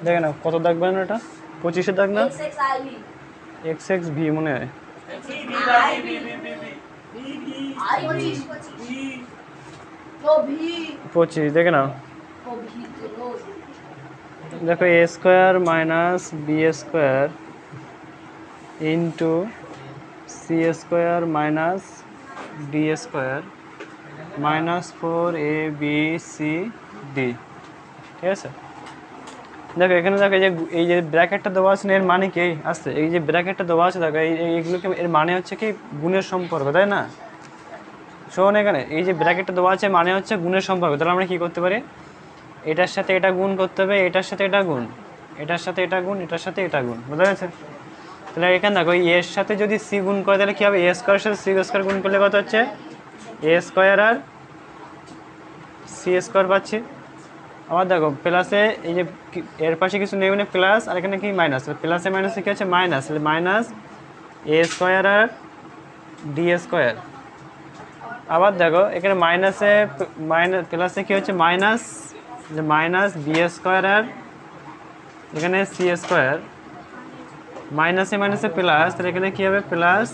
দেখে না কত দাগ বানানো এটা 25-এর দাগ না এক্স এক্স ভি মনে হয় 25 দেখে নাও দেখো A square minus B square into C square minus D square -4abcd ঠিক আছে। দেখো এখানে দেখো এই যে ব্র্যাকেটটা দেওয়া আছে এর মানে কি আসছে, এই যে ব্র্যাকেটটা দেওয়া আছে দেখো এইগুলোকে এর মানে হচ্ছে কি গুণের সম্পর্ক, তাই না? শোন এখানে এই যে ব্র্যাকেটটা দেওয়া আছে মানে হচ্ছে গুণের সম্পর্ক। তাহলে আমরা কি করতে পারি, এটার সাথে এটা গুণ করতে হবে, এটার সাথে এটা গুণ, এটার সাথে এটা গুণ, এটার সাথে এটা গুণ, বুঝা গেছে? তাহলে এখানে দেখো এর সাথে যদি সি গুণ করে তাহলে কী হবে, এ স্কোয়ারের সাথে সি স্কোয়ার গুণ করলে কত হচ্ছে এ স্কোয়ার আর সি স্কোয়ার পাচ্ছি। আবার দেখো প্লাসে এই যে এর পাশে কিছু নেই মানে প্লাস, আর এখানে কি মাইনাস, প্লাসে মাইনাসে কী আছে মাইনাস, তাহলে minus A square R D square. আবার দেখো এখানে মাইনাসে প্লাসে কী হচ্ছে মাইনাস, যে মাইনাস বি স্কোয়ার আর এখানে সি স্কোয়ার, মাইনাসে মাইনাসে প্লাস, তাহলে এখানে কী হবে প্লাস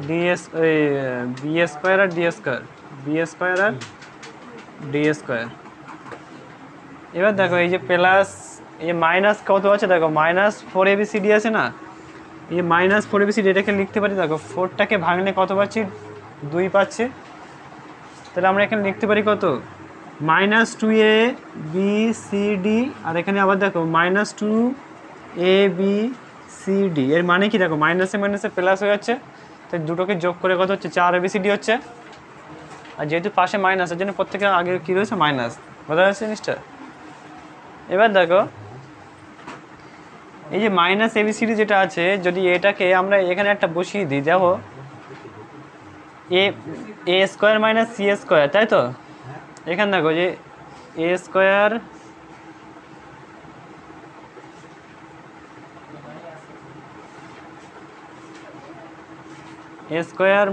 ডিএস বি স্কোয়ার আর ডি স্কোয়ার, বি স্কোয়ার আর ডি স্কোয়ার। এবার দেখো এই যে প্লাস এই যে মাইনাস কত আছে দেখো -4abcd আছে না, এই যে -4abcd এটাকে লিখতে পারি দেখো 4টাকে ভাঙলে কত পাচ্ছি 2 পাচ্ছি। তাহলে আমরা এখানে লিখতে পারি কত -2abcd, আর এখানে আবার দেখো -2abcd এর মানে কি দেখো মাইনাসে মাইনাসে প্লাস হয়ে যাচ্ছে, তো দুটোকে যোগ করে কত হচ্ছে 4abcd হচ্ছে। আর যেহেতু পাশে মাইনাস এর জন্য প্রত্যেকের আগে কী রয়েছে মাইনাস, বোঝা যাচ্ছে জিনিসটা? এবার দেখো এই যে -abcd যেটা আছে যদি এটাকে আমরা এখানে একটা বসিয়ে দিই, দেখো A square minus C square, তাই তো? এখানে দেখো যে A square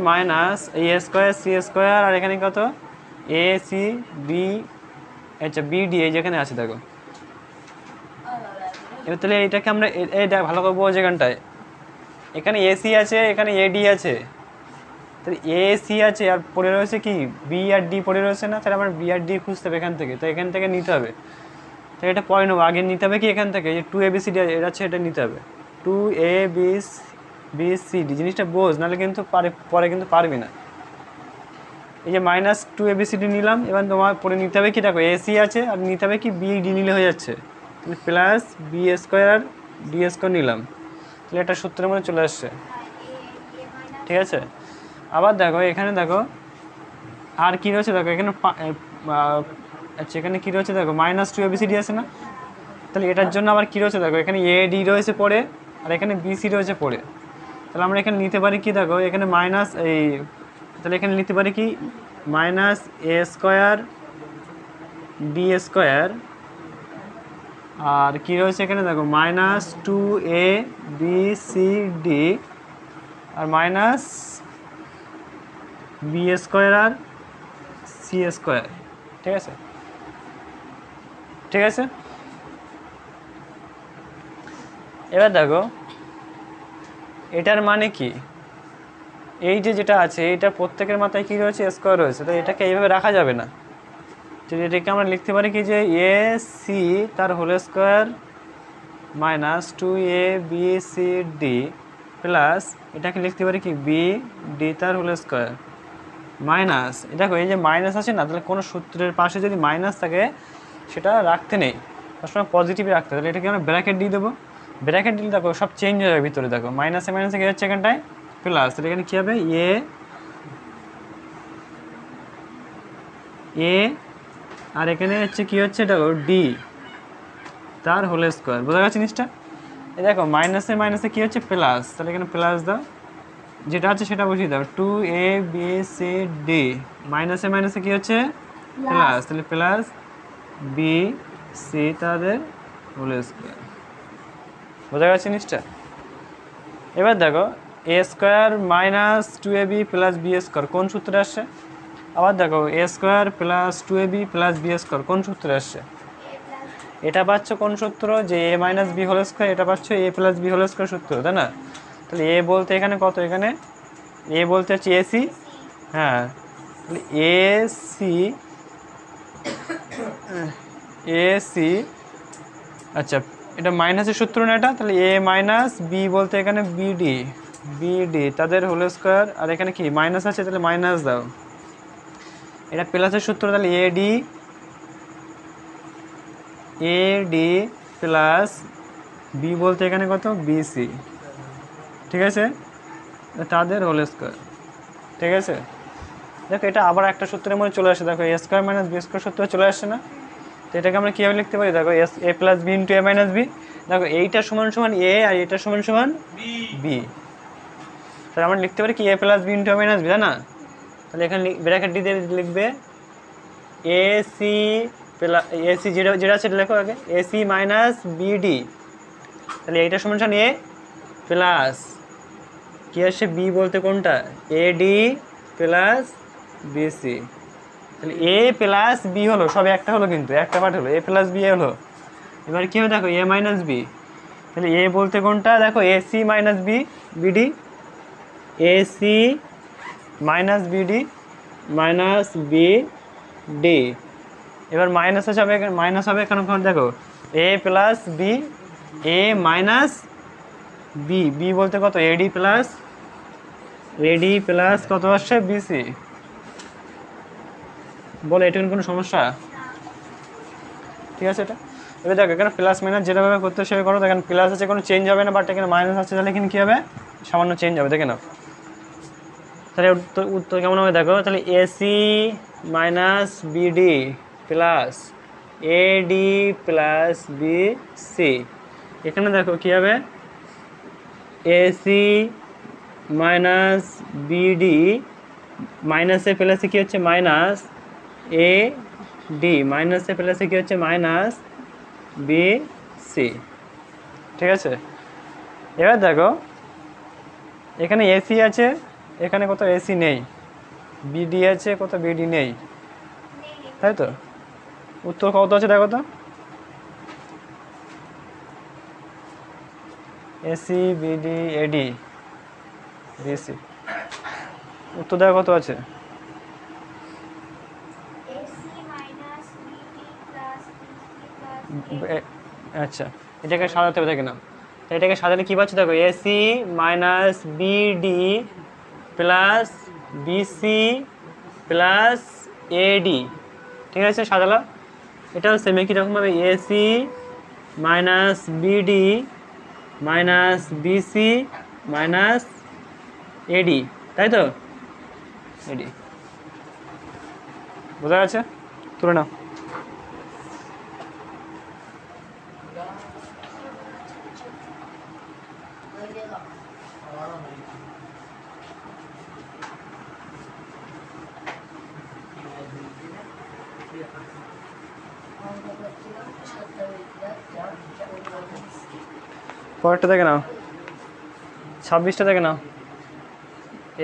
minus A square C square, আর এখানে কত এ সি বি, আচ্ছা বিডি এই যেখানে আছে দেখো। এবার তাহলে এটাকে আমরা এই দেখ ভালো করে বোঝো, যেখানটায় এখানে এসি আছে এখানে এডি আছে, তাহলে এসি আছে আর পড়ে রয়েছে কি বি আর ডি পড়ে রয়েছে না, তাহলে আমার বি আর ডি খুঁজতে হবে এখান থেকে, তো এখান থেকে নিতে হবে। তাহলে এটা পরে নেবো, আগে নিতে হবে কি এখান থেকে যে 2abcd এটা আছে এটা নিতে হবে, 2abcd জিনিসটা বোঝ, নাহলে কিন্তু পরে কিন্তু পারবি না। এই যে -2abcd নিলাম, এবার তোমার পরে নিতে হবে কি দেখো এসি আছে আর নিতে হবে কি বি ডি নিলে হয়ে যাচ্ছে, তাহলে প্লাস বি স্কোয়ার আর ডি স্কোয়ার নিলাম, তাহলে একটা সূত্রের মধ্যে চলে আসছে, ঠিক আছে? আবার দেখো এখানে দেখো আর কী রয়েছে দেখো এখানে আচ্ছা এখানে কী রয়েছে দেখো -2abcd আছে না, তাহলে এটার জন্য আবার কী রয়েছে দেখো এখানে এ ডি রয়েছে পড়ে আর এখানে বিসি রয়েছে পড়ে, তাহলে আমরা এখানে নিতে পারি কি দেখো এখানে মাইনাস এই, তাহলে এখানে নিতে পারি কি -a স্কোয়ার ডি স্কোয়ার, আর কী রয়েছে এখানে দেখো -2abcd আর মাইনাস বি স্কোয়ার আর সি স্কোয়ার, ঠিক আছে? ঠিক আছে, এবার দেখো এটার মানে কি, এই যে যেটা আছে এটা প্রত্যেকের মাথায় কী রয়েছে স্কোয়ার রয়েছে, তো এটাকে এইভাবে রাখা যাবে না, যদি এটাকে আমরা লিখতে পারি কি যে এ সি তার হোল স্কোয়ার -2abcd প্লাস এটাকে লিখতে পারি কি বি ডি তার হোল স্কোয়ার মাইনাস, দেখো এই যে মাইনাস আছে না, তাহলে কোনো সূত্রের পাশে যদি মাইনাস থাকে সেটা রাখতে নেই, সবসময় পজিটিভই রাখতে, তাহলে এটাকে আমরা ব্র্যাকেট দিয়ে দেবো, ব্র্যাকেট দিলে দেখো সব চেঞ্জ হয়ে যাবে ভিতরে, দেখো মাইনাসে মাইনাসে কী হচ্ছে এখানটায় প্লাস, তাহলে এখানে কী হবে এ আর এখানে হচ্ছে কী হচ্ছে দেখো ডি তার হোল স্কোয়ার, বোঝা গেছে জিনিসটা? এই দেখো মাইনাসে মাইনাসে কী হচ্ছে প্লাস, তাহলে এখানে প্লাস দাও, যেটা আছে সেটা বসিয়ে দাও 2abcd, মাইনাসে মাইনাসে কী হচ্ছে প্লাস, তাহলে প্লাস বি সি তাদের হোল স্কোয়ার, বোঝা গেছে জিনিসটা? এবার দেখো A square -2ab plus B square কোন সূত্রে আসছে, আবার দেখো A square +2ab + B square কোন সূত্রে আসছে, এটা পাচ্ছ কোন সূত্র, যে এ মাইনাস বি হোল স্কোয়ার, এটা পাচ্ছ এ প্লাস বি হোল স্কোয়ার সূত্র, তাই না? তাহলে এ বলতে এখানে কত, এখানে এ বলতে হচ্ছে এসি। হ্যাঁ, তাহলে এসি, এসি, আচ্ছা এটা মাইনাসের সূত্র না এটা, তাহলে এ মাইনাস বি বলতে এখানে বিডি, বিডি তাদের হোল স্কোয়ার, আর এখানে কি মাইনাস আছে তাহলে মাইনাস দাও। এটা প্লাসের সূত্র, তাহলে এডি, এডি প্লাস বি বলতে এখানে কত বিসি, ঠিক আছে, তাদের হোল স্কোয়ার, ঠিক আছে। দেখো এটা আবার একটা সূত্রের মধ্যে চলে আসে, দেখো A square minus B square সূত্র চলে আসছে না? তো এটাকে আমরা কীভাবে লিখতে পারি, দেখো এস a plus B into A minus b, দেখো এইটা সমান সমান এ আর এটা সমান সমান বি, তাহলে আমরা লিখতে পারি কি এ প্লাস বি ইন্টু এ মাইনাস বি, তাই না? তাহলে এখানে ব্র্যাকেট দিয়ে লিখবে এ সি প্লাস, এসি যেটা যেটা আছে লেখো আগে, এসি মাইনাস বিডি, তাহলে এইটা সমান সমান এ প্লাস কি আসছে বি বলতে কোনটা, এডি প্লাস বিসি, তাহলে এ প্লাস বি হলো, সব একটা হলো কিন্তু একটা পার্ট হলো, এ প্লাস বি হলো। এবার কী হবে দেখো এ মাইনাস বি, তাহলে এ বলতে কোনটা, দেখো AC minus b bd, ac minus BD minus b d, এবার মাইনাস হবে, মাইনাস হবে এখানে দেখো এ plus b, a minus b, b বলতে কত এডি প্লাস, এডি প্লাস কত আসছে বিসি, বলো এটুকু কোনো সমস্যা? ঠিক আছে, এটা এবার দেখো এখানে প্লাস মাইনাস যেভাবে করতে সেভাবে করো, দেখেন প্লাস আছে কোনো চেঞ্জ হবে না, বাট এখানে মাইনাস আছে তাহলে এখানে কী হবে সামান্য চেঞ্জ হবে, দেখে নাও। তাহলে উত্তর কেমন হবে দেখো, তাহলে ac minus BD plus ad plus bc, এখানে দেখো কী হবে এসি মাইনাস বিডি মাইনাসে প্লাসে কী হচ্ছে মাইনাস এ ডি, মাইনাসে প্লাসে কী হচ্ছে মাইনাস বি সি, ঠিক আছে। এবার দেখো এখানে এসি আছে, এখানে কত এসি নেই, বিডি আছে কত বিডি নেই, তাই তো? উত্তর কত আছে দেখো তো, এসি বিডি এডি বিসি, উত্তর দেখো কত আছে, আচ্ছা এটাকে সাজাতে হবে, দেখে নাও এটাকে সাজালে কী পাচ্ছ দেখো AC minus BD plus BC plus AD, ঠিক আছে সাজালো। এটাও সেম একই রকমভাবে AC minus BD minus BC minus AD, তাই তো, এডি বোঝা গেছে, তুলে নাও। পরেরটা দেখে নাও, 26টা দেখে নাও,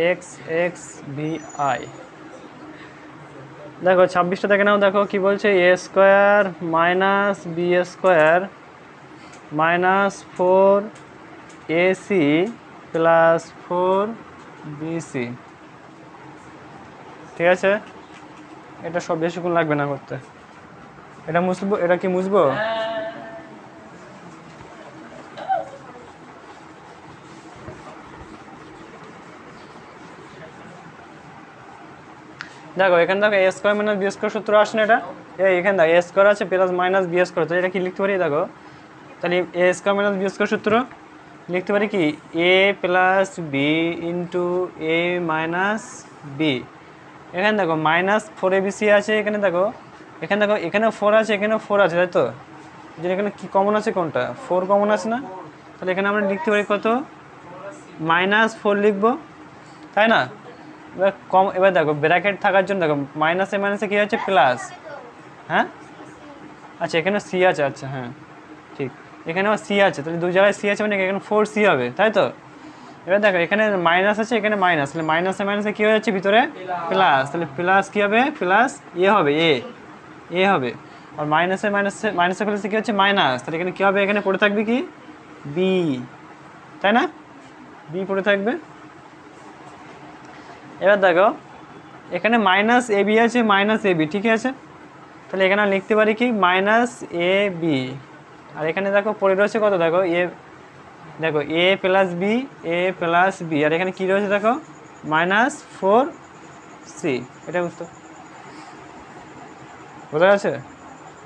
এক্স এক্স ভি আই, দেখো 26টা দেখে নাও, দেখো কি বলছে A square minus B square minus 4ac plus 4bc, ঠিক আছে। এটা সব বেশিক্ষণ লাগবে না করতে, এটা মুছবো, এটা কি মুছবো, দেখো এখানে দেখো A square minus B square সূত্র আসে না, এটা এখানে দেখো এ স্কোয়ার আছে প্লাস মাইনাস বি স্কোয়ার, তো এটা কি লিখতে পারি দেখো, তাহলে A square minus B square সূত্র লিখতে পারি কি এ প্লাস বি ইন্টু এ মাইনাস বি, এখানে দেখো মাইনাস 4abc আছে, এখানে দেখো এখানেও 4 আছে, এখানেও 4 আছে, তাই তো, যে এখানে কি কমন আছে কোনটা 4 কমন আছে না, তাহলে এখানে আমরা লিখতে পারি কত -4 লিখবো, তাই না। এবার দেখো ব্র্যাকেট থাকার জন্য দেখো মাইনাসে মাইনাসে কী হচ্ছে প্লাস, হ্যাঁ আচ্ছা এখানে সি আছে, আচ্ছা হ্যাঁ ঠিক, এখানেও সি আছে, তাহলে দু জায়গায় সি আছে মানে এখানে 4c হবে, তাই তো। এবার দেখো এখানে মাইনাস আছে, এখানে মাইনাস, তাহলে মাইনাসে মাইনাসে কী হয়ে যাচ্ছে ভিতরে প্লাস, তাহলে প্লাস কী হবে প্লাস এ হবে, এ হবে, আর মাইনাসে ফেলেছে কি হচ্ছে মাইনাস, তাহলে এখানে কী হবে, এখানে পড়ে থাকবে কি বি, তাই না, বি পড়ে থাকবে। এবার দেখো এখানে মাইনাস এ বি আছে, মাইনাস এ বি, ঠিক আছে, তাহলে এখানে লিখতে পারি কি মাইনাস এ বি। আর এখানে দেখো পড়ে রয়েছে কত, দেখো দেখো এ প্লাস বি, আর এখানে কী রয়েছে দেখো মাইনাস 4c, এটা উত্তর। বোঝা গেছে?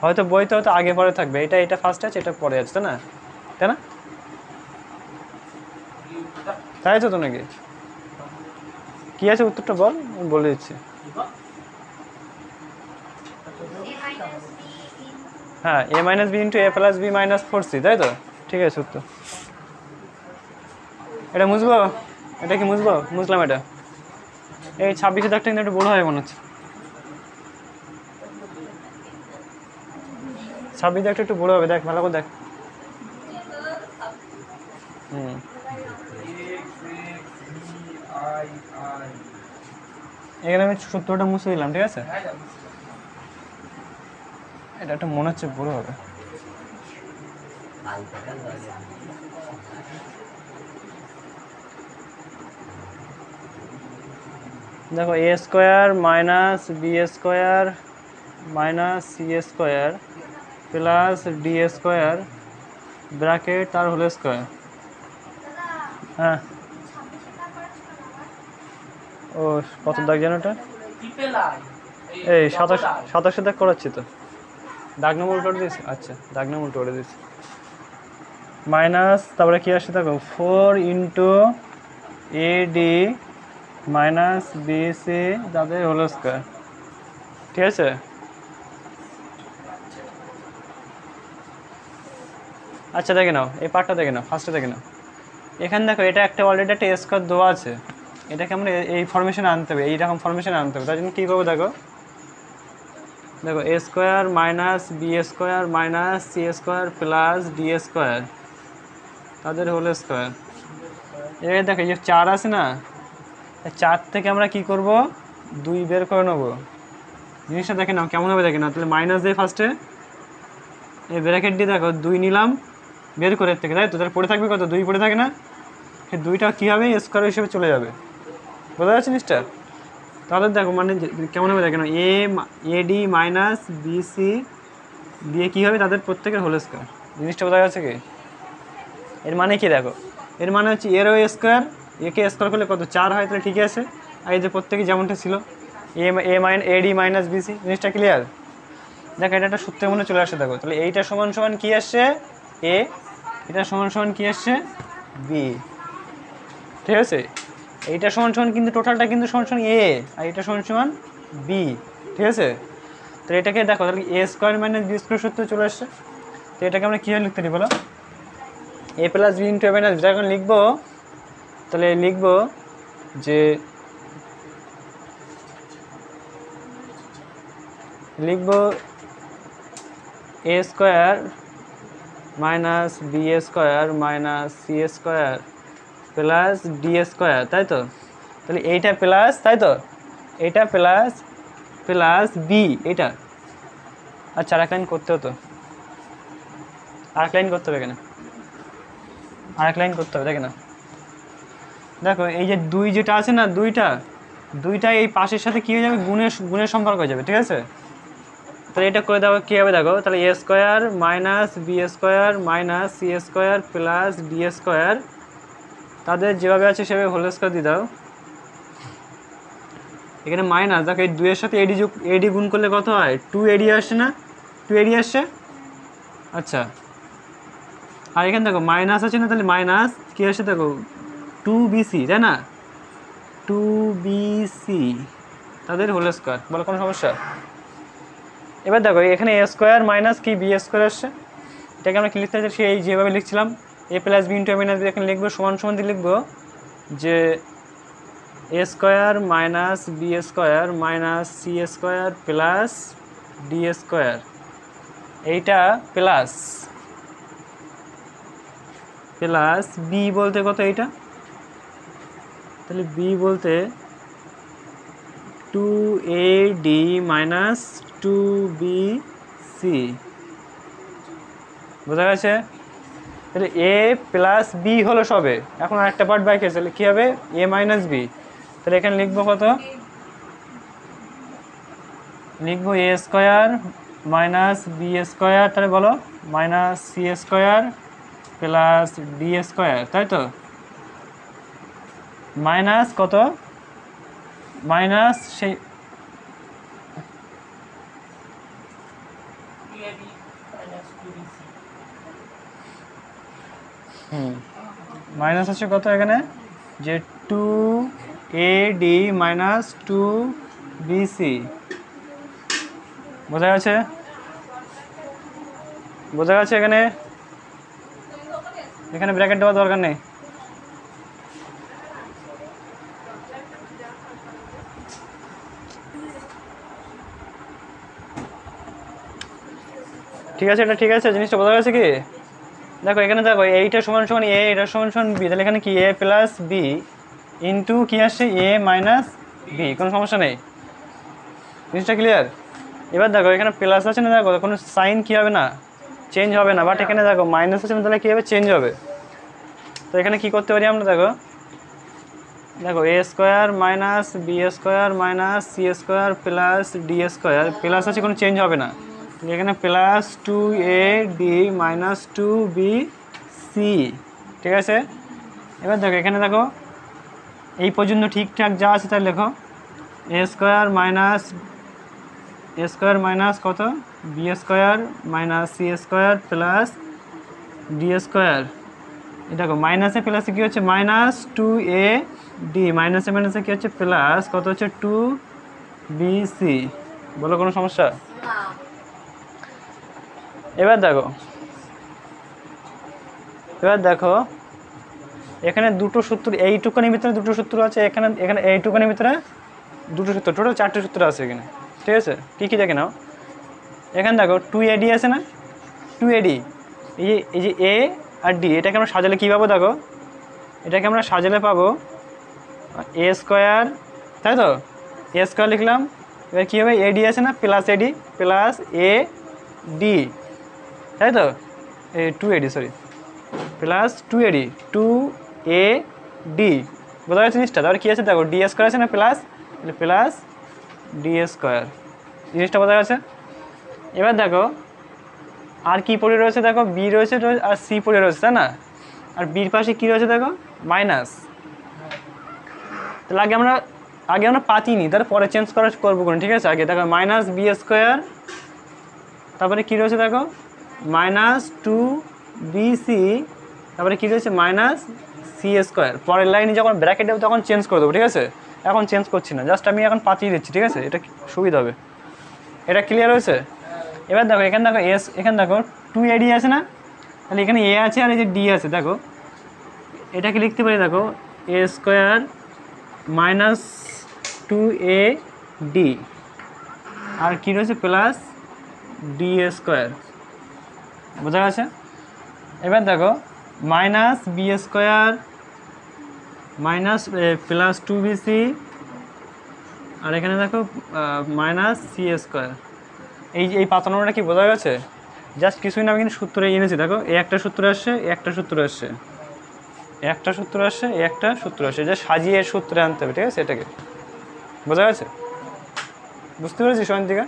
হয়তো বইতে হয়তো আগে পরে থাকবে, এটা ফার্স্ট আছে, এটা পরে আছে, তাই না, তাই তো নাকি? কি আছে উত্তরটা বল, আমি বলে দিচ্ছি। হ্যাঁ, a minus b into a plus B minus 4c, তাই তো, ঠিক আছে উত্তর। এটা মুছবো, এটা কি মুছবো, মুছলাম এটা। এই 26 দাগটা কিন্তু একটু বড় হয় মনে হচ্ছে, 26 দাগটা একটু বড় হবে, দেখ ভালো করে দেখ। এখানে আমি সূত্রটা মুছে দিলাম, ঠিক আছে, এটা একটা মনে হচ্ছে বড় হবে। দেখো A square minus B square minus C square plus D square bracket আর হোল স্কোয়ার। হ্যাঁ, ও কত দাগ জানো ওটা, এই 27 দাগ করাচ্ছি তো, দাগ নম্বর উল্টো করে দিয়েছি, আচ্ছা দাগ নম্বর উল্টো করে দিয়েছি। মাইনাস তারপরে কি আসছে দেখো 4 into a d minus b C তাদের হোল স্কোয়ার, ঠিক আছে। আচ্ছা দেখে নাও এই পার্টটা, দেখে নাও ফার্স্টে দেখে নাও, এখানে দেখো এটা একটা অলরেডি একটা স্কোয়ার দেওয়া আছে, এটাকে আমরা এই ফরমেশনে আনতে হবে, এইরকম ফরমেশনে আনতে হবে। তার জন্য কী করবো দেখো, A square minus B square minus C square plus D square তাদের হোল স্কোয়ার। এবার দেখো এই যে 4 আছে না, 4 থেকে আমরা কি করব 2 বের করে নেব। জিনিসটা দেখে নাও কেমন হবে, দেখে নাও, তাহলে মাইনাস দিয়ে ফার্স্টে এই ব্র্যাকেট দিয়ে দেখো 2 নিলাম বের করে থেকে, তাই তো, তাহলে পড়ে থাকবে কত, 2 পড়ে থাকে না, সেই 2টা কী হবে স্কোয়ার হিসেবে চলে যাবে। বোঝা যাচ্ছে জিনিসটা? তাহলে দেখো মানে কেমন হবে দেখে নাও, এ ডি মাইনাস বিসি দিয়ে কী হবে তাদের প্রত্যেকের হোল স্কোয়ার। জিনিসটা বোঝা যাচ্ছে কি? এর মানে কি দেখো, এর মানে হচ্ছে এরও স্কোয়ার, একে স্কোয়ার করলে কত 4 হয়, তাহলে ঠিকই আছে। আর এই যে প্রত্যেকে যেমনটা ছিল এ ডি মাইনাস বিসি, জিনিসটা ক্লিয়ার? দেখো এটা একটা সূত্রের মনে চলে আসে, দেখো তাহলে এইটা সমান সমান কী আসছে এ, এটা সমান সমান কী আসছে বি, ঠিক আছে। এইটা সমান সমান কিন্তু টোটালটা কিন্তু সমান সমান এ, আর এটা সমান সমান বি, ঠিক আছে। তো এটাকে দেখো তাহলে A square minus B square সূত্রে চলে আসছে। তো এটাকে আমরা কীভাবে লিখতে পারি বলো, A plus B into A minus B, এখন লিখবো, তাহলে লিখবো যে লিখবো এ square minus B square minus C square plus D square, তাই তো, তাহলে এইটা প্লাস, তাই তো, এইটা প্লাস প্লাস বি এইটা। আচ্ছা আরেক লাইন করতে হতো, আরেক লাইন করতে হবে, এখানে আরেক লাইন করতে হবে, দেখে না, দেখো এই যে 2 যেটা আছে না, দুইটা এই পাশের সাথে কী হয়ে যাবে, গুণের সম্পর্ক হয়ে যাবে, ঠিক আছে। তাহলে এটা করে দেওয়া কী হবে দেখো, তাহলে A square minus B square minus C square plus D square তাদের যেভাবে আছে সেভাবে হোল স্কোয়ার দিয়ে দাও। এখানে মাইনাস দেখো এই 2 এর সাথে এডি গুণ করলে কত হয়, 2 এডি আসছে না, 2 এডি আসছে, আচ্ছা। আর এখানে দেখো মাইনাস আছে না, তাহলে মাইনাস কী আসছে দেখো 2bc, তাই না, 2bc তাদের হোল স্কোয়ার, বলো কোনো সমস্যা? এবার দেখো এখানে এ স্কোয়ার মাইনাস কি বি স্কোয়ার আসছে, এটাকে আমরা কি লিখতে চাইছি সেই যেভাবে লিখছিলাম, A plus B into A minus B, এখানে লিখবো সমান সমান দিয়ে লিখবো যে A square minus B square minus C square plus D square, এইটা প্লাস প্লাস বি বলতে কত এইটা, তাহলে বি বলতে 2ad মাইনাস 2bc সি। বোঝা গেছে? তাহলে এ প্লাস বি হলো সবে, এখন আরেকটা পার্ট বাকি আছে, তাহলে কী হবে এ মাইনাস বি। তাহলে এখানে লিখবো কত, লিখবো এ স্কোয়ার মাইনাস বি স্কোয়ার, তাহলে বলো minus C square plus D square, তাই তো? মাইনাস কত, মাইনাস সেই মাইনাস হচ্ছে কত এখানে, যে 2AD মাইনাস 2BC। বোঝা গেছে? বোঝা গেছে? এখানে এখানে ব্র্যাকেট দেওয়ার দরকার নেই। ঠিক আছে, এটা ঠিক আছে, জিনিসটা বোঝা গেছে কি? দেখো এখানে দেখো এইটা সমান সমান এ, এটা সমান সমান বি, তাহলে এখানে কি এ প্লাস বি ইন্টু কী আসছে এ মাইনাস বি, কোনো সমস্যা নেই। জিনিসটা ক্লিয়ার? এবার দেখো এখানে প্লাস আছে না, দেখো কোনো সাইন কী হবে না, চেঞ্জ হবে না, বাট এখানে দেখো মাইনাস আছে না, তাহলে কী হবে, চেঞ্জ হবে। তো এখানে কী করতে পারি আমরা, দেখো দেখো A square minus B square minus C square plus D square, plus আছে কোনো চেঞ্জ হবে না, এখানে প্লাস 2AD মাইনাস 2BC। ঠিক আছে? এবার দেখো এখানে দেখো এই পর্যন্ত ঠিকঠাক যা আছে তাই লেখো, এ স্কোয়ার মাইনাস কত b square minus C square plus D square. দেখো মাইনাসে প্লাসে কী হচ্ছে, মাইনাস 2AD, মাইনাসে মাইনাসে কী হচ্ছে, প্লাস কত হচ্ছে 2BC। বলো কোনো সমস্যা? এবার দেখো এখানে দুটো সূত্র, এইটুকানির ভিতরে দুটো সূত্র আছে, এখানে এইটুকানির ভিতরে দুটো সূত্র, টোটাল 4টে সূত্র আছে এখানে। ঠিক আছে? কী কী দেখে নাও, এখানে দেখো 2AD আছে না, 2AD, এই যে এ আর ডি, এটাকে আমরা সাজালে কী পাবো, দেখো এটাকে আমরা সাজালে পাবো এ স্কোয়ার, তাই তো? এ স্কোয়ার লিখলাম, এবার কী হবে, এডি আছে না, plus ad plus A D, তাই তো? 2AD sorry, plus 2AD 2AD। বোঝা যাচ্ছে জিনিসটা? তারপরে কী আছে দেখো ডি স্কোয়ার আছে না, প্লাস ডি স্কোয়ার। জিনিসটা বোঝা গেছে? এবার দেখো আর কি পড়ে রয়েছে, দেখো বি রয়েছে আর সি পড়ে রয়েছে, তাই না? আর বির পাশে কী রয়েছে দেখো, মাইনাস। তাহলে আগে আমরা পাতিনি, তাহলে পরে চেঞ্জ করবো কোন। ঠিক আছে? আগে দেখো মাইনাস বি স্কোয়ার, তারপরে কী রয়েছে দেখো মাইনাস 2BC, তারপরে কী রয়েছে মাইনাস সি স্কোয়ার। পরের লাইনে যখন ব্র্যাকেট দেবো তখন চেঞ্জ করে দেবো। ঠিক আছে? এখন চেঞ্জ করছি না, জাস্ট আমি এখন পাতিয়ে দিচ্ছি। ঠিক আছে? এটা সুবিধা হবে। এটা ক্লিয়ার হয়েছে? এবার দেখো এখানে দেখো এখানে দেখো 2AD আছে না, তাহলে এখানে এ আছে আর এই যে ডি আছে, দেখো এটাকে লিখতে পারি, দেখো এ স্কোয়ার মাইনাস 2AD আর কী রয়েছে প্লাস ডি স্কোয়ার। বোঝা গেছে? এবার দেখো minus B square minus plus 2BC আর এখানে দেখো মাইনাস সি স্কোয়ার। এই পাতানোটা কি বোঝা গেছে? জাস্ট কিছুই না, আমি কিন্তু সূত্রে এনেছি। দেখো একটা সূত্র আসছে, একটা সূত্র আসছে, একটা সূত্র আসছে, একটা সূত্র আসছে, যে সাজিয়ে সূত্রে আনতে হবে। ঠিক আছে? এটাকে বোঝা গেছে? বুঝতে পেরেছি সয়ন্তিকা?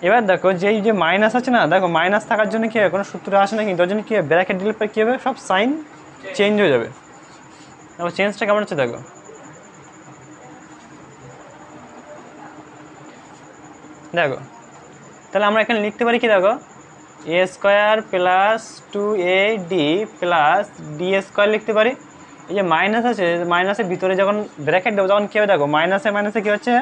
এবার দেখো যে মাইনাস আছে না, দেখো মাইনাস থাকার জন্য কী হবে, কোনো সূত্র আসে না, কিন্তু ওর জন্য কী হবে, ব্র্যাকেট দিলে পরে কী হবে, সব সাইন চেঞ্জ হয়ে যাবে। দেখো চেঞ্জটা কেমন হচ্ছে, দেখো দেখো তাহলে আমরা এখানে লিখতে পারি কি, দেখো A square plus 2AD plus D square লিখতে পারি। এই যে মাইনাস আছে, মাইনাসের ভিতরে যখন ব্র্যাকেট দেবো তখন কী হবে, দেখো মাইনাসে কী হচ্ছে,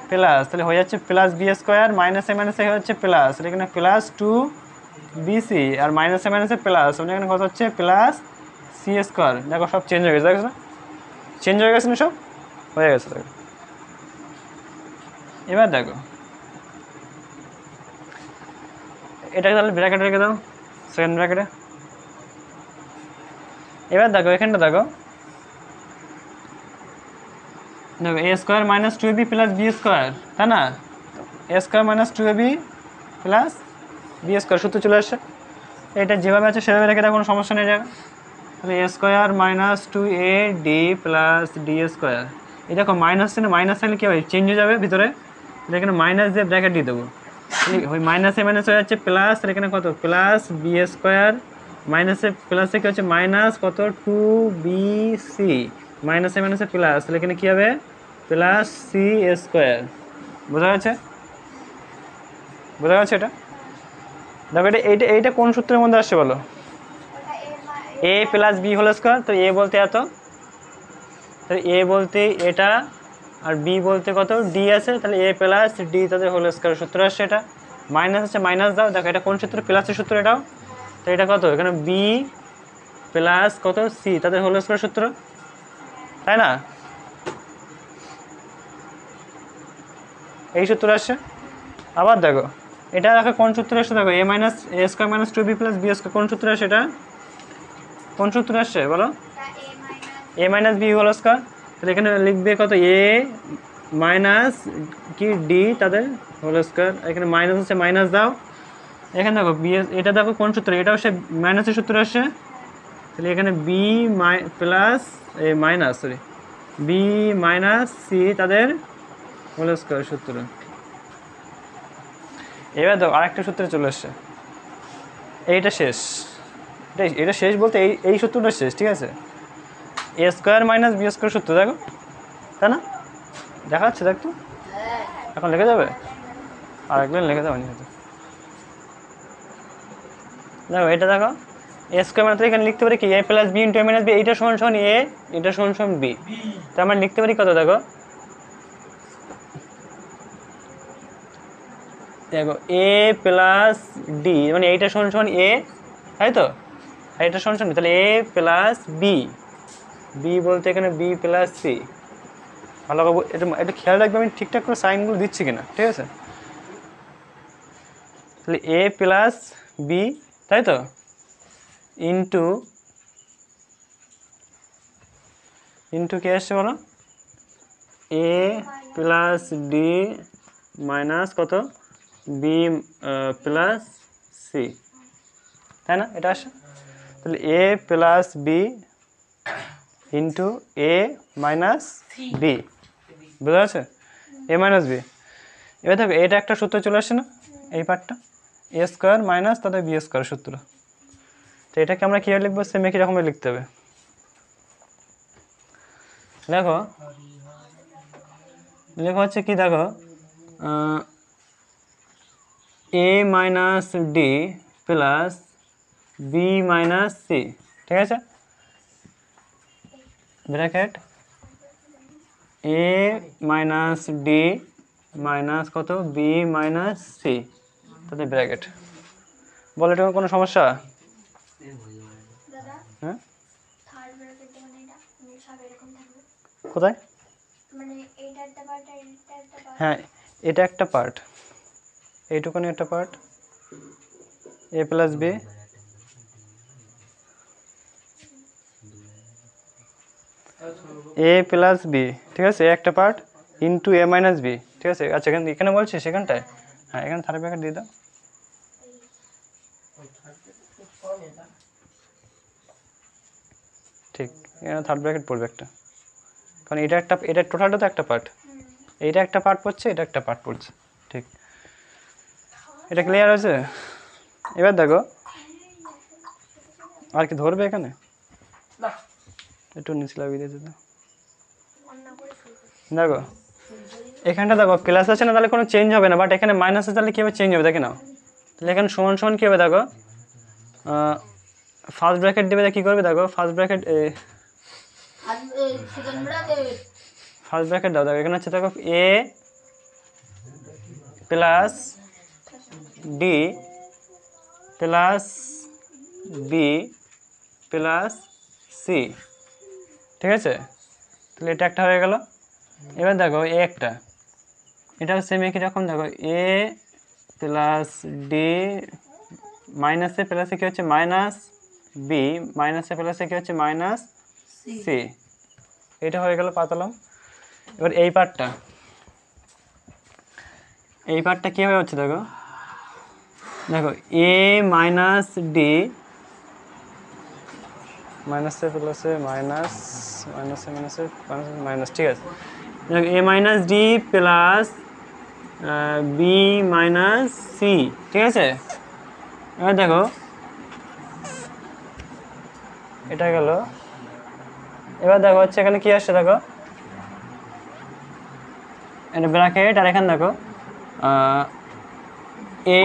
প্লাস, তাহলে হয়ে যাচ্ছে প্লাস বি স্কোয়ার, মাইনাসে হচ্ছে প্লাস, এখানে প্লাস 2BC আর মাইনাসে প্লাস, এখানে কত হচ্ছে প্লাস সি স্কোয়ার। দেখো সব চেঞ্জ হয়ে গেছে, দেখো চেঞ্জ হয়ে গেছে না, সব হয়ে গেছে। দেখো এবার দেখো এটাকে তাহলে ব্র্যাকেটে রেখে দাও, সেকেন্ড ব্র্যাকেটে। এবার দেখো এখানটা দেখো A square minus 2AB plus B square, তাই না? A square minus 2AB plus B square, সূত্র চলে আসছে। এটা যেভাবে আছে সেভাবে রেখে দেওয়া কোনো সমস্যা নেই জায়গা। তাহলে A square minus 2AD plus D square. এই দেখো মাইনাস না, মাইনাস থাকলে কী হয় চেঞ্জ হয়ে যাবে ভিতরে, এখানে মাইনাস দিয়ে ব্র্যাকেট দিয়ে দেবো, ওই মাইনাসে মাইনাস হয়ে যাচ্ছে প্লাস, এখানে কত প্লাস বি স্কোয়ার, মাইনাসে প্লাসে কী হচ্ছে মাইনাস কত 2BC, মাইনাসে মাইনাসে প্লাস, তাহলে এখানে কী হবে প্লাস সি স্কোয়ার। বোঝা গেছে? বোঝা গেছে এটা? দেখো এইটা কোন সূত্রের মধ্যে আসছে বলো? A plus B whole square. তো এ বলতে এত, তো এ বলতে এটা, আর বি বলতে কত ডি আছে, তাহলে এ প্লাস ডি তাদের হোল স্কোয়ার সূত্র আসছে। এটা মাইনাস আছে, মাইনাস দাও। দেখো এটা কোন সূত্র? প্লাসের সূত্র এটাও। তো এটা কত এখানে বি প্লাস কত সি তাদের হোল স্কোয়ার সূত্র, তাই না? এই সূত্র আসছে। আবার দেখো এটা দেখো কোন সূত্র আসছে, দেখো A minus A square minus 2B plus B square, কোন সূত্র আসছে এটা? কোন সূত্র আসছে বলো? A minus B whole square. তাহলে এখানে লিখবে কত এ মাইনাস কি ডি তাদের হোল স্কোয়ার, এখানে মাইনাস আছে মাইনাস দাও। এখানে দেখো বি, এটা দেখো কোন সূত্র? এটা হচ্ছে মাইনাসের সূত্র আসছে। তাহলে এখানে B plus A minus sorry B minus C তাদের হোল স্কোয়ার সূত্র। এবার দেখো আরেকটা সূত্রে চলে আসছে, এইটা শেষ, এটা শেষ বলতে এই সূত্রটা শেষ, ঠিক আছে? এ স্কোয়ার মাইনাস বি স্কোয়ার সূত্র দেখো, তাই না? দেখা যাচ্ছে দেখ তো, এখন লিখে যাবে, আর একদিন লিখে যাবে হয়তো। দেখো এটা দেখো এ স্কোয়ার মানে এখানে লিখতে পারি কি এ প্লাস বি ইন্টু এ মাইনাস বি, এইটা সমান সমান এ, এটা সমান সমান বি। তো আমরা লিখতে পারি কত দেখো, দেখো এ প্লাস ডি মানে এইটা সমান সমান এ, তাই তো? আর এটা সমান সমান তাহলে এ প্লাস বি, বি বলতে এখানে বি প্লাস সি। ভালো করে এটা খেয়াল রাখবে আমি ঠিকঠাক করে সাইনগুলো দিচ্ছি কিনা, ঠিক আছে? তাহলে এ প্লাস বি, তাই তো, ইন্টু ইন্টু কে আসছে বলো? এ প্লাস ডি মাইনাস কত বি প্লাস সি, তাই না? এটা আসে। তাহলে এ প্লাস বি ইন্টু এ মাইনাস বি, বোঝা যাচ্ছে? এ মাইনাস বি। এবার দেখো এটা একটা সূত্র চলে আসছে না, এই পার্টটা এ স্কোয়ার মাইনাস তাদের বি স্কোয়ার সূত্র। তো এটাকে আমরা কীভাবে লিখবো? সেম একই রকমভাবে লিখতে হবে। দেখো লেখা হচ্ছে কি, দেখো A minus D plus B minus C, ঠিক আছে? Bracket A minus D minus কত বি মাইনাস সি তাদের ব্র্যাকেট। বলে এটা কোনো সমস্যা? হ্যাঁ কোথায়? হ্যাঁ এটা একটা পার্ট, এইটুকুনি একটা part a plus b, a plus b, ঠিক আছে? একটা পার্ট ইন্টু এ মাইনাস বি, ঠিক আছে? আচ্ছা এখানে বলছি সেখানটায়, হ্যাঁ এখানে থার্ড ব্র্যাকেট দিয়ে দাও। ঠিক, এখানে থার্ড ব্র্যাকেট পড়বে একটা, কারণ এটা টোটালটা তো একটা পার্ট, এইটা একটা পার্ট পড়ছে, এটা একটা পার্ট পড়ছে, ঠিক? এটা ক্লিয়ার হয়েছে? এবার দেখো আর কি ধরবে এখানে, একটু নিচে লাগিয়ে দিয়েছে তো। দেখো এখানটা দেখো প্লাস আছে না, তাহলে কোনো চেঞ্জ হবে না, বাট এখানে মাইনাস আছে তাহলে কীভাবে চেঞ্জ হবে দেখে নাও। তাহলে এখানে সমান সমান কী হবে দেখো, ফার্স্ট ব্র্যাকেট দেবে, কী করবে দেখো ফার্স্ট ব্র্যাকেট দাও। দেখো এখানে হচ্ছে দেখো এ plus D plus B plus C, ঠিক আছে? তাহলে এটা একটা হয়ে গেল। এবার দেখো এ একটা, এটাও সেম একই রকম, দেখো এ প্লাস ডি মাইনাসে প্লাসে কী হচ্ছে মাইনাস বি, মাইনাসে প্লাসে কী হচ্ছে মাইনাস সি, এটা হয়ে গেল পাতালাম। এবার এই পার্টটা কীভাবে হচ্ছে দেখো, দেখো এ মাইনাস ডি মাইনাসে প্লাসে মাইনাস মাইনাসে মাইনাসে মাইনাস, ঠিক আছে। দেখো A minus D plus B minus C, ঠিক আছে। এবার দেখো এটা গেল। এবার দেখো হচ্ছে এখানে কি আসছে, দেখো এটা ব্র্যাকেট, আর এখানে দেখো এ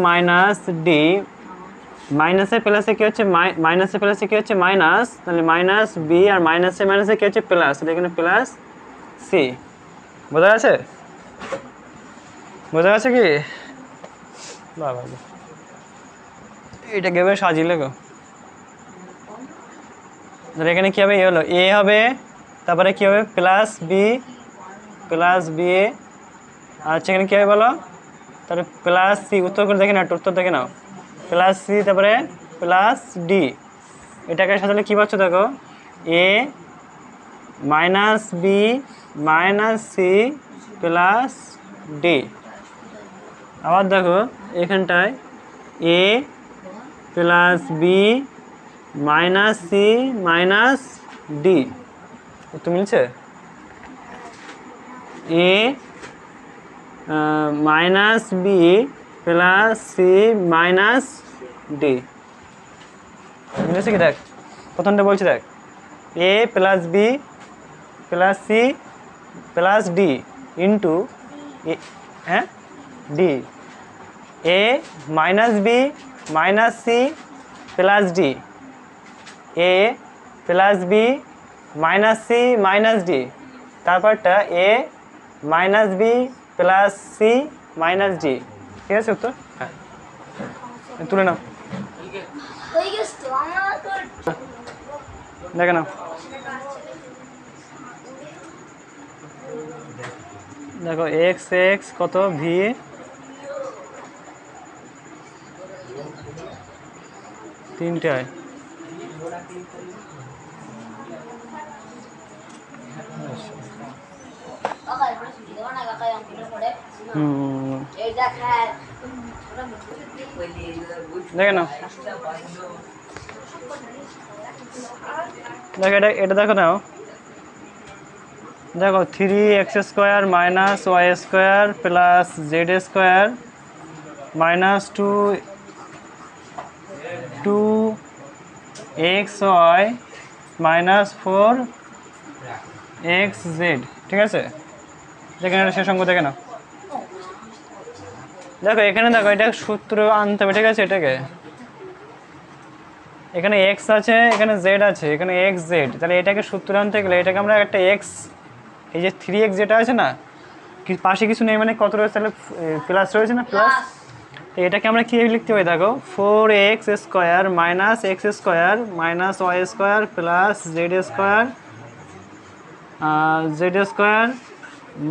মাইনাস ডি মাইনাসে প্লাসে কি হচ্ছে মাইনাসে প্লাসে কি হচ্ছে মাইনাস, তাহলে মাইনাস বি, আর মাইনাসে মাইনাসে কি হচ্ছে প্লাস, এখানে প্লাস সি। বোঝা গেছে? বোঝা গেছে কি? বাবা এটাকে এবার সাজিয়ে গো। তাহলে এখানে কি হবে, এ হলো এ হবে, তারপরে কি হবে প্লাস বি এ, আর এখানে কি হবে বলো, তারপরে প্লাস সি। উত্তর করে দেখে না, উত্তর দেখে নাও, প্লাস সি তারপরে প্লাস ডি। এটাকে সাজালে কী পাচ্ছ দেখো, A minus B minus C plus D. আবার দেখো এখানটায় A plus B minus C minus D. উত্তর মিলছে? A minus B plus C minus D. বুঝেছি কি? দেখ প্রথমটা বলছি, দেখ A plus B plus C plus D into হ্যাঁ D, A minus B minus C plus D, A plus B minus C minus D, তারপরটা A minus B plus C minus D. ঠিক আছে উত্তর? হ্যাঁ তুলে নাও, দেখে নাও। দেখো এক্স এক্স কত, ভি তিনটে হয়। দেখে নাও, দেখো এটা দেখো নাও। দেখো 3x² minus y² plus z² minus 2xy minus 4xz, ঠিক আছে। দেখে না শেষ অঙ্ক, দেখে না। দেখো এখানে দেখো এটা সূত্র আনতে হবে, ঠিক আছে। এটাকে এখানে এক্স আছে, এখানে জেড আছে, এখানে এক্স জেড, তাহলে এটাকে সূত্র আনতে গেলে এটাকে আমরা একটা এক্স, এই যে 3x যেটা আছে না, পাশে কিছু নেই মানে কত রয়েছে, তাহলে প্লাস রয়েছে না, প্লাস। তো এটাকে আমরা কী লিখতে পারি দেখো, 4x² minus x² minus y² plus z²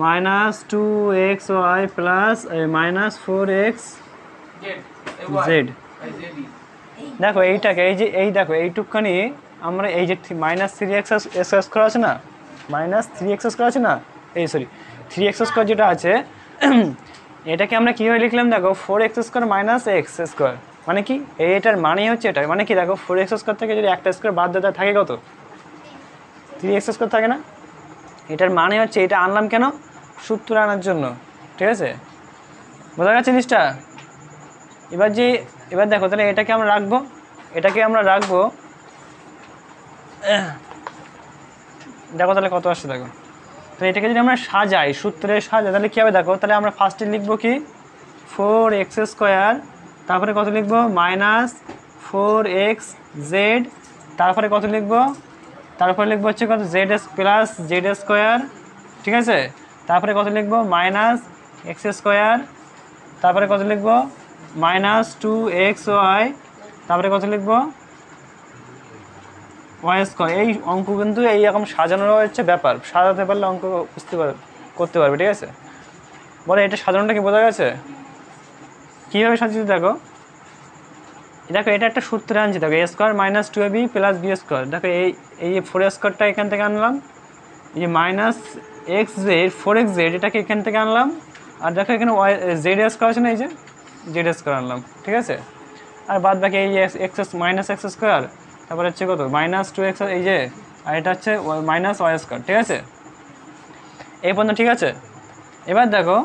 minus 2xy plus minus 4xz। দেখো এইটাকে এই দেখো এইটুকখানি আমরা এই যে মাইনাস 3x² আছে না, মাইনাস 3x² আছে না, এই সরি 3x² যেটা আছে এটাকে আমরা কীভাবে লিখলাম দেখো, 4x² মাইনাস x², মানে কি এইটার মানেই হচ্ছে এটা, মানে কি দেখো 4x² থেকে যদি একটা স্কোয়ার বাদ দেওয়া থাকে কত, 3x² থাকে না। এটার মানে হচ্ছে এটা আনলাম কেন, সূত্র আনার জন্য, ঠিক আছে। বোঝা গেছে জিনিসটা? এবার দেখো তাহলে এটাকে আমরা রাখবো, দেখো তাহলে কত আসছে দেখো। তো এটাকে যদি আমরা সাজাই, সূত্রে সাজাই, তাহলে কী হবে দেখো, তাহলে আমরা ফার্স্টে লিখবো কি 4x², তারপরে কত লিখবো মাইনাস 4xz, তারপরে কত লিখবো, তারপরে লিখবো হচ্ছে কত z প্লাস z², ঠিক আছে। তারপরে কত লিখবো মাইনাস x², তারপরে কত লিখবো মাইনাস 2xy, তারপরে কত লিখবো y²। এই অঙ্ক কিন্তু এইরকম সাজানোর হচ্ছে ব্যাপার, সাজাতে পারলে অঙ্ক করতে পারবে, ঠিক আছে। বলে এটা সাজানোটা কি বোঝা গেছে, কীভাবে সাজিয়েছে দেখো। দেখো এটা একটা সূত্রে আনছি, দেখো a² minus 2ab plus b²। দেখো এই 4² এখান থেকে আনলাম, এই যে মাইনাস xz 4xz এটাকে এখান থেকে আনলাম, আর দেখো এখানে z² আছে না, এই যে জেড স্কোয়ার আনলাম, ঠিক আছে। আর বাদ বাকি এই যে এক্স মাইনাস এক্স স্কোয়ার, তারপরে হচ্ছে কত মাইনাস 2x, এই যে, আর এটা হচ্ছে মাইনাস ওয়াই স্কোয়ার, ঠিক আছে। এই পর্যন্ত ঠিক আছে। এবার দেখো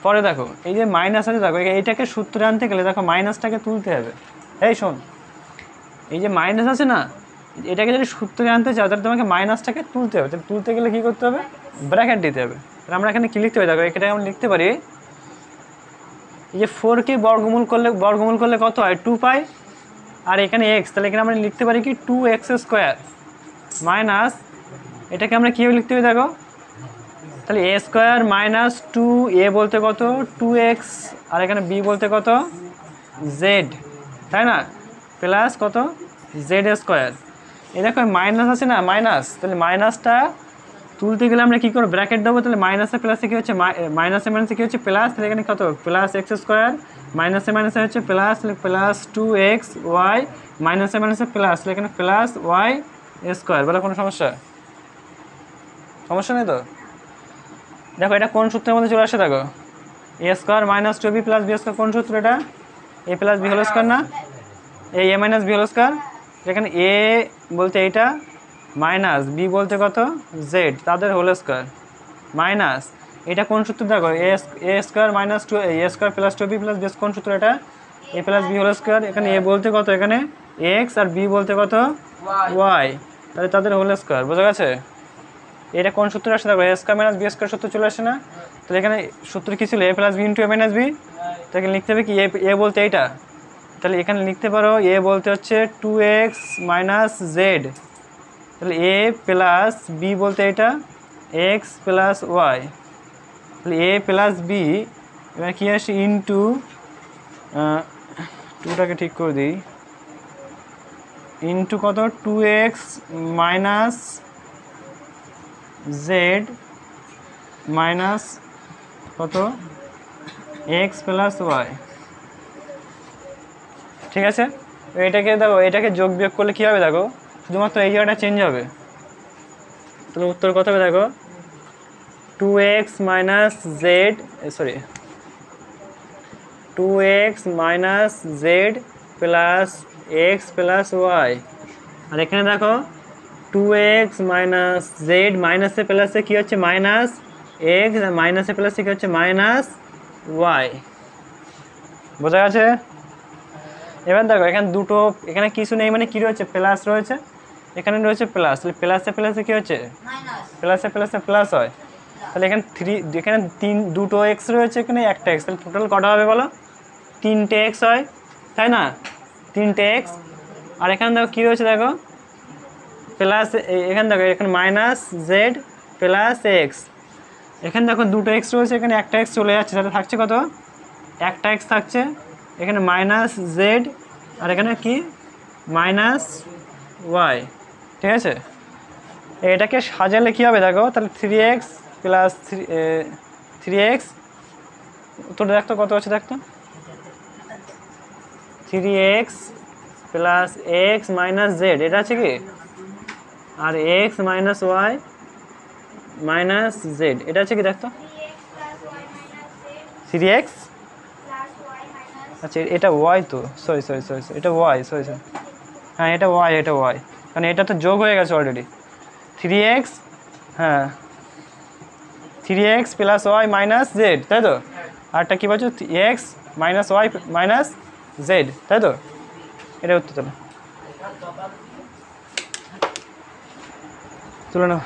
পরে, দেখো এই যে মাইনাস আছে, দেখো এইটাকে সূত্রে আনতে গেলে দেখো মাইনাসটাকে তুলতে হবে। এই শোন, এই যে মাইনাস আছে না, এটাকে যদি সূত্রে আনতে চাও তাহলে তোমাকে মাইনাসটাকে তুলতে হবে। তাহলে তুলতে গেলে কী করতে হবে, ব্র্যাকেট দিতে হবে। তাহলে আমরা এখানে কী লিখতে পারি, দেখো এখানে আমরা লিখতে পারি এই যে 4কে বর্গমূল করলে কত হয়, 2 পাই, আর এখানে এক্স, তাহলে এখানে আমরা লিখতে পারি কি 2x স্কোয়ার মাইনাস, এটাকে আমরা কীভাবে লিখতে পারি দেখো, তাহলে এ স্কোয়ার মাইনাস 2, এ বলতে কত 2x, আর এখানে বি বলতে কত জেড, তাই না, প্লাস কত জেড স্কোয়ার। এই দেখো মাইনাস আছে না, মাইনাস, তাহলে মাইনাসটা তুলতে গেলে আমরা কী করবো, ব্র্যাকেট দেবো। তাহলে মাইনাসে প্লাসে কী হচ্ছে, মাইনাসে মাইনাসে কী হচ্ছে প্লাস, তাহলে এখানে কত প্লাস এক্স স্কোয়ার, মাইনাসে মাইনাসে হচ্ছে প্লাস, প্লাস 2x ওয়াই, মাইনাসে মাইনাসে প্লাস, এখানে প্লাস ওয়াই স্কোয়ার। বলে কোনো সমস্যা, সমস্যা নেই তো। দেখো এটা কোন সূত্রের মধ্যে চলে আসে, দেখো A square minus 2b plus B square, কোন সূত্র এটা, A plus B whole square না, A minus B whole square. এখানে এ বলতে এইটা, মাইনাস বি বলতে কত জেড, তাদের হোল স্কোয়ার, মাইনাস এটা কোন সূত্র, দেখো A square minus 2 A square plus 2b plus B, কোন সূত্র এটা, A plus B whole square. এখানে এ বলতে কত, এখানে এক্স, আর বি বলতে কত ওয়াই, তাহলে তাদের হোল স্কোয়ার। বোঝা গেছে। এটা কোন সূত্র আসে, দেখো A square minus B square সূত্র চলে আসে না। তাহলে এখানে সূত্র কী ছিল, এ প্লাস বি ইন্টু এ মাইনাস বি। তো এখানে লিখতে হবে কি এ বলতে এইটা, তাহলে এখানে লিখতে পারো এ বলতে হচ্ছে 2x মাইনাস জেড, তাহলে এ প্লাস বি বলতে এটা এক্স প্লাস ওয়াই, তাহলে এ প্লাস বি, এবার কী আসে ইন্টু, টুটাকে ঠিক করে দিই, ইন্টু কত 2x মাইনাস জেড মাইনাস কত এক্স প্লাস ওয়াই, ঠিক আছে। এটাকে দেখো, এটাকে যোগ বিয়োগ করলে কী হবে, দেখো শুধুমাত্র এই জায়গাটা চেঞ্জ হবে। তাহলে উত্তর কত হবে, দেখো 2x minus Z, sorry 2x minus Z plus X plus Y, আর এখানে দেখো 2x মাইনাস জেড, মাইনাসে প্লাসে কী হচ্ছে মাইনাস এক্স, মাইনাসে প্লাসে কী হচ্ছে মাইনাস ওয়াই। বোঝা গেছে। এবার দেখো এখানে দুটো, এখানে কিছু নেই মানে কী রয়েছে, প্লাস রয়েছে, এখানে রয়েছে প্লাস, তাহলে প্লাসে প্লাসে কী হচ্ছে প্লাসে প্লাসে প্লাস হয়। তাহলে এখানে এখানে দুটো এক্স রয়েছে, এখানে একটা এক্স, তাহলে টোটাল কটা হবে বলো, 3টে এক্স হয়, তাই না, 3টে এক্স। আর এখানে দেখো কী রয়েছে, দেখো প্লাস, এখানে দেখো এখানে মাইনাস জেড প্লাস এক্স, এখানে দেখো দুটো এক্স রয়েছে, এখানে একটা এক্স চলে যাচ্ছে, তাহলে থাকছে কত একটা এক্স থাকছে, এখানে মাইনাস জেড, আর এখানে কি মাইনাস ওয়াই, ঠিক আছে। এটাকে সাজালে কী হবে দেখো, তাহলে 3x প্লাস 3x, উত্তরটা দেখতো কত আছে, দেখতো 3x plus x minus Z, এটা আছে কি, আর X minus Y minus Z, এটা আছে কি দেখতো 3x, আচ্ছা এটা ওয়াই তো, সরি সরি সরি সরি, এটা ওয়াই, সরি সরি, হ্যাঁ এটা ওয়াই, এটা ওয়াই, কারণ এটা তো যোগ হয়ে গেছে অলরেডি। 3x, হ্যাঁ 3x plus Y minus z, তাই তো, আরটা কী বলছো x minus Y minus z, তাই তো, এটা উত্তর। তাহলে তুলে নাও।